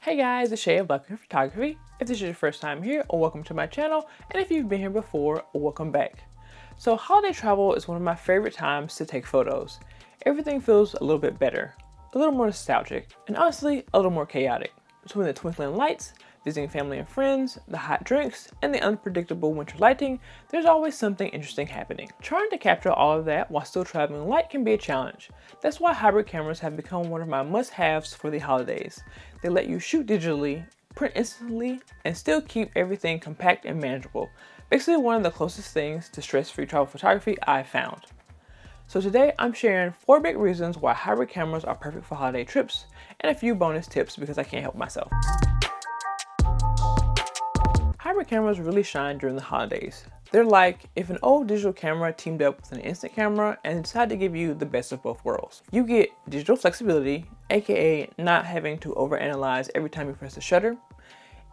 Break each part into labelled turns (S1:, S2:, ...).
S1: Hey guys, it's Shay of Black Photography. If this is your first time here, welcome to my channel, and if you've been here before, welcome back. So holiday travel is one of my favorite times to take photos. Everything feels a little bit better, a little more nostalgic, and honestly, a little more chaotic. Between the twinkling lights, visiting family and friends, the hot drinks, and the unpredictable winter lighting, there's always something interesting happening. Trying to capture all of that while still traveling light can be a challenge. That's why hybrid cameras have become one of my must-haves for the holidays. They let you shoot digitally, print instantly, and still keep everything compact and manageable. Basically one of the closest things to stress-free travel photography I've found. So today I'm sharing 4 big reasons why hybrid cameras are perfect for holiday trips, and a few bonus tips because I can't help myself. Hybrid cameras really shine during the holidays. They're like if an old digital camera teamed up with an instant camera and decided to give you the best of both worlds. You get digital flexibility, aka not having to overanalyze every time you press the shutter,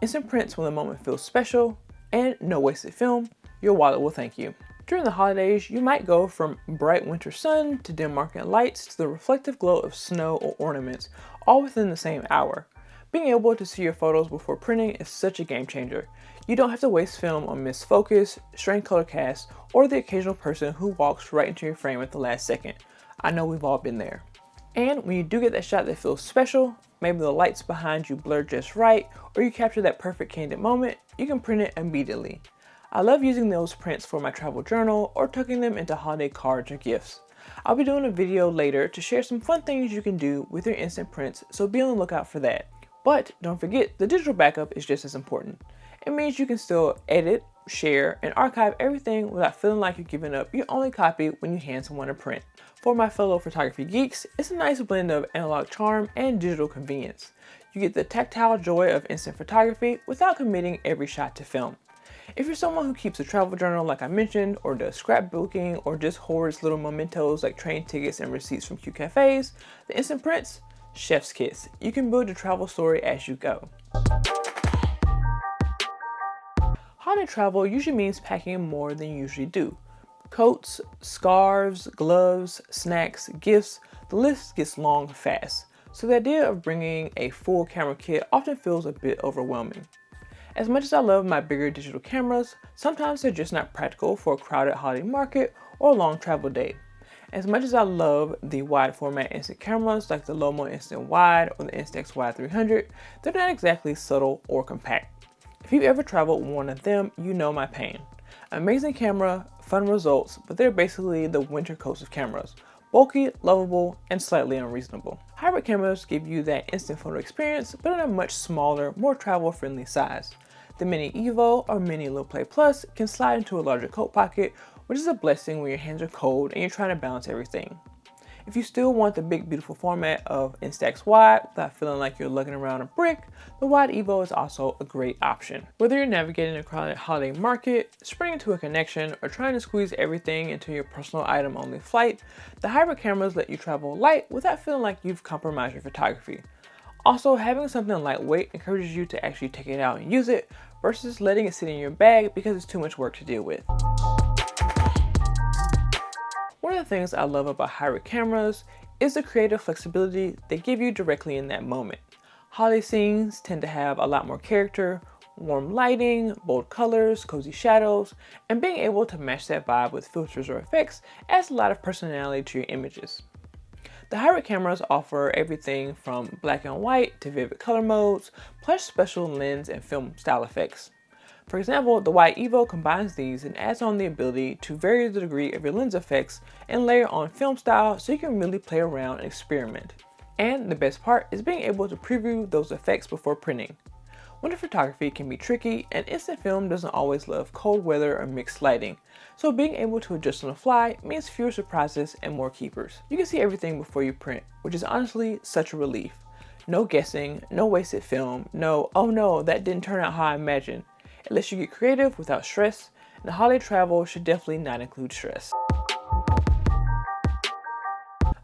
S1: instant prints when the moment feels special, and no wasted film. Your wallet will thank you. During the holidays, you might go from bright winter sun to dim market lights to the reflective glow of snow or ornaments, all within the same hour. Being able to see your photos before printing is such a game changer. You don't have to waste film on missed focus, strained color cast, or the occasional person who walks right into your frame at the last second. I know we've all been there. And when you do get that shot that feels special, maybe the lights behind you blur just right, or you capture that perfect candid moment, you can print it immediately. I love using those prints for my travel journal or tucking them into holiday cards or gifts. I'll be doing a video later to share some fun things you can do with your instant prints, so be on the lookout for that. But don't forget, the digital backup is just as important. It means you can still edit, share, and archive everything without feeling like you're giving up your only copy when you hand someone a print. For my fellow photography geeks, it's a nice blend of analog charm and digital convenience. You get the tactile joy of instant photography without committing every shot to film. If you're someone who keeps a travel journal like I mentioned, or does scrapbooking, or just hoards little mementos like train tickets and receipts from cute cafes, the instant prints, chef's kiss. You can build your travel story as you go. Holiday travel usually means packing more than you usually do. Coats, scarves, gloves, snacks, gifts, the list gets long fast. So the idea of bringing a full camera kit often feels a bit overwhelming. As much as I love my bigger digital cameras, sometimes they're just not practical for a crowded holiday market or a long travel day. As much as I love the wide format instant cameras like the Lomo Instant Wide or the Instax Wide 300, they're not exactly subtle or compact. If you've ever traveled with one of them, you know my pain. Amazing camera, fun results, but they're basically the winter coats of cameras. Bulky, lovable, and slightly unreasonable. Hybrid cameras give you that instant photo experience, but in a much smaller, more travel-friendly size. The Mini Evo or Mini Low Play Plus can slide into a larger coat pocket, which is a blessing when your hands are cold and you're trying to balance everything. If you still want the big beautiful format of Instax Wide without feeling like you're lugging around a brick, the Wide Evo is also a great option. Whether you're navigating a crowded holiday market, sprinting to a connection, or trying to squeeze everything into your personal item-only flight, the hybrid cameras let you travel light without feeling like you've compromised your photography. Also, having something lightweight encourages you to actually take it out and use it versus letting it sit in your bag because it's too much work to deal with. One of the things I love about hybrid cameras is the creative flexibility they give you directly in that moment. Holiday scenes tend to have a lot more character, warm lighting, bold colors, cozy shadows, and being able to match that vibe with filters or effects adds a lot of personality to your images. The hybrid cameras offer everything from black and white to vivid color modes, plus special lens and film style effects. For example, the Wide Evo combines these and adds on the ability to vary the degree of your lens effects and layer on film style so you can really play around and experiment. And the best part is being able to preview those effects before printing. Winter photography can be tricky and instant film doesn't always love cold weather or mixed lighting, so being able to adjust on the fly means fewer surprises and more keepers. You can see everything before you print, which is honestly such a relief. No guessing, no wasted film, no, oh no, that didn't turn out how I imagined. It lets you get creative without stress, and the holiday travel should definitely not include stress.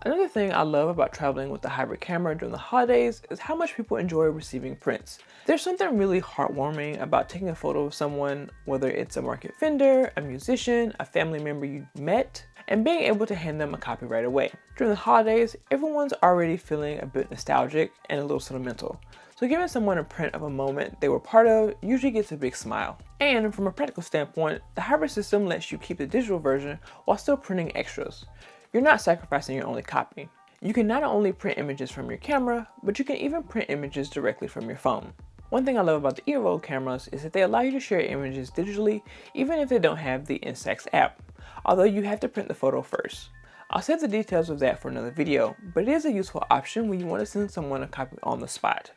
S1: Another thing I love about traveling with the hybrid camera during the holidays is how much people enjoy receiving prints. There's something really heartwarming about taking a photo of someone, whether it's a market vendor, a musician, a family member you met, and being able to hand them a copy right away. During the holidays, everyone's already feeling a bit nostalgic and a little sentimental. So giving someone a print of a moment they were part of usually gets a big smile. And from a practical standpoint, the hybrid system lets you keep the digital version while still printing extras. You're not sacrificing your only copy. You can not only print images from your camera, but you can even print images directly from your phone. One thing I love about the eRoll cameras is that they allow you to share images digitally even if they don't have the Instax app, although you have to print the photo first. I'll save the details of that for another video, but it is a useful option when you want to send someone a copy on the spot.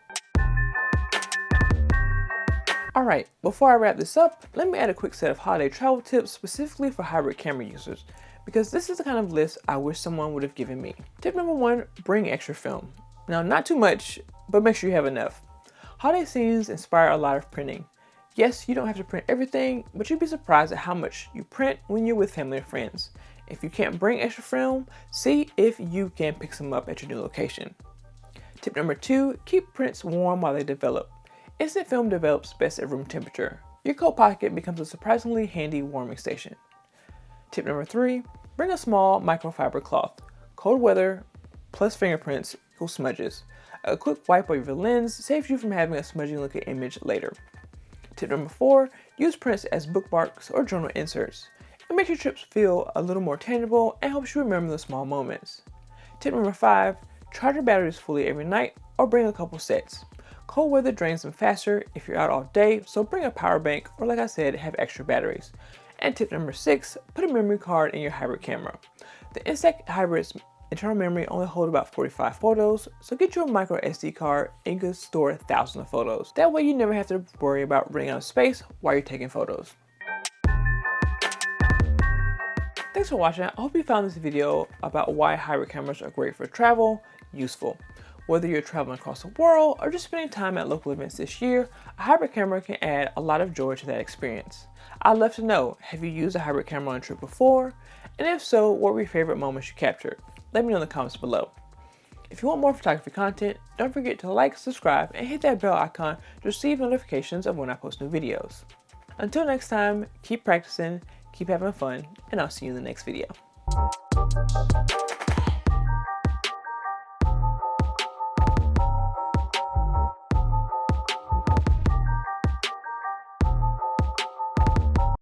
S1: Alright, before I wrap this up, let me add a quick set of holiday travel tips specifically for hybrid camera users, because this is the kind of list I wish someone would have given me. Tip number 1, bring extra film. Now, not too much, but make sure you have enough. Holiday scenes inspire a lot of printing. Yes, you don't have to print everything, but you'd be surprised at how much you print when you're with family and friends. If you can't bring extra film, see if you can pick some up at your new location. Tip number 2, keep prints warm while they develop. Instant film develops best at room temperature. Your coat pocket becomes a surprisingly handy warming station. Tip number 3, bring a small microfiber cloth. Cold weather plus fingerprints equals smudges. A quick wipe of your lens saves you from having a smudgy looking image later. Tip number 4, use prints as bookmarks or journal inserts. It makes your trips feel a little more tangible and helps you remember the small moments. Tip number 5, charge your batteries fully every night or bring a couple sets. Cold weather drains them faster if you're out all day, so bring a power bank or, like I said, have extra batteries. And tip number 6, put a memory card in your hybrid camera. The Instax Hybrid's internal memory only holds about 45 photos, so get you a micro SD card and you can store thousands of photos. That way you never have to worry about running out of space while you're taking photos. Thanks for watching. I hope you found this video about why hybrid cameras are great for travel useful. Whether you're traveling across the world or just spending time at local events this year, a hybrid camera can add a lot of joy to that experience. I'd love to know, have you used a hybrid camera on a trip before? And if so, what were your favorite moments you captured? Let me know in the comments below. If you want more photography content, don't forget to like, subscribe, and hit that bell icon to receive notifications of when I post new videos. Until next time, keep practicing, keep having fun, and I'll see you in the next video.